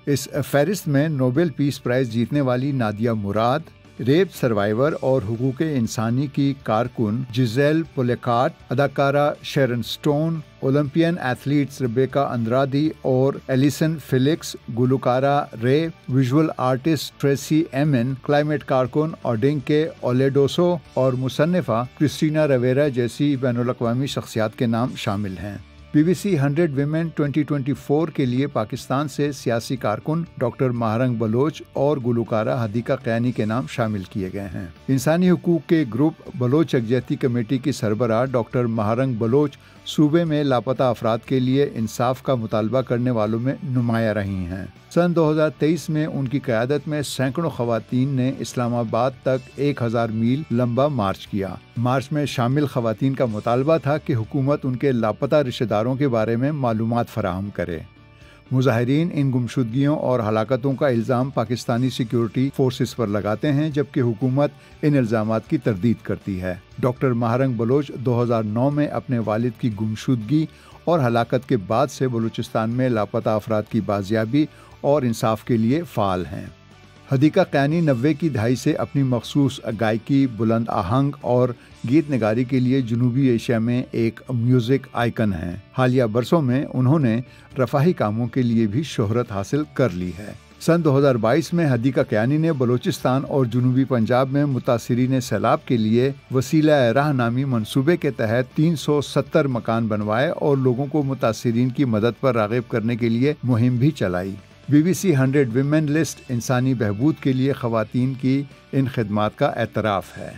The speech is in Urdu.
اس فہرست میں نوبل پیس پرائز جیتنے والی نادیہ مراد، ریپ سروائیور اور حقوق انسانی کی کارکن جیزیل پولیکارٹ، اداکارہ Sharon Stone, Olympian athletes Rebeca Andrade اور ایلیسن فیلکس، گلوکارہ Rae, visual artist Tracey Emin, climate کارکن اوڈینکے اولیڈوسو اور مصنفہ کرسٹینا رویرا جیسی بین الاقوامی شخصیات کے نام شامل ہیں۔ BBC 100 ویمن 2024 کے لیے پاکستان سے سیاسی کارکن ڈاکٹر ماہرنگ بلوچ اور گلوکارہ حدیقہ قیانی کے نام شامل کیے گئے ہیں۔ انسانی حقوق کے گروپ بلوچ یکجہتی کمیٹی کی سربراہ ڈاکٹر ماہرنگ بلوچ صوبے میں لاپتہ افراد کے لیے انصاف کا مطالبہ کرنے والوں میں نمایاں رہی ہیں۔ سن 2023 میں ان کی قیادت میں سینکڑوں خواتین نے اسلام آباد تک 1000 میل لمبا مارچ کیا۔ مارچ میں شامل خواتین کا مطالبہ تھا کہ حکومت ان کے لاپتہ رشتہ داروں کے بارے میں معلومات فراہم کرے۔ مظاہرین ان گمشدگیوں اور ہلاکتوں کا الزام پاکستانی سیکیورٹی فورسز پر لگاتے ہیں، جبکہ حکومت ان الزامات کی تردید کرتی ہے۔ ڈاکٹر ماہرنگ بلوچ 2009 میں اپنے والد کی گمشدگی اور ہلاکت کے بعد سے بلوچستان میں لاپتہ افراد کی بازیابی اور انصاف کے لیے فعال ہیں۔ حدیقہ قیانی 90 کی دہائی سے اپنی مخصوص گائیکی، بلند آہنگ اور گیت نگاری کے لیے جنوبی ایشیا میں ایک میوزک آئیکن ہیں۔ حالیہ برسوں میں انہوں نے رفاہی کاموں کے لیے بھی شہرت حاصل کر لی ہے۔ سن 2022 میں حدیقہ قیانی نے بلوچستان اور جنوبی پنجاب میں متاثرین سیلاب کے لیے وسیلہ راہ نامی منصوبے کے تحت 370 مکان بنوائے اور لوگوں کو متاثرین کی مدد پر راغب کرنے کے لیے مہم بھی چلائی۔ BBC 100 ویمن لسٹ انسانی بہبود کے لیے خواتین کی ان خدمات کا اعتراف ہے۔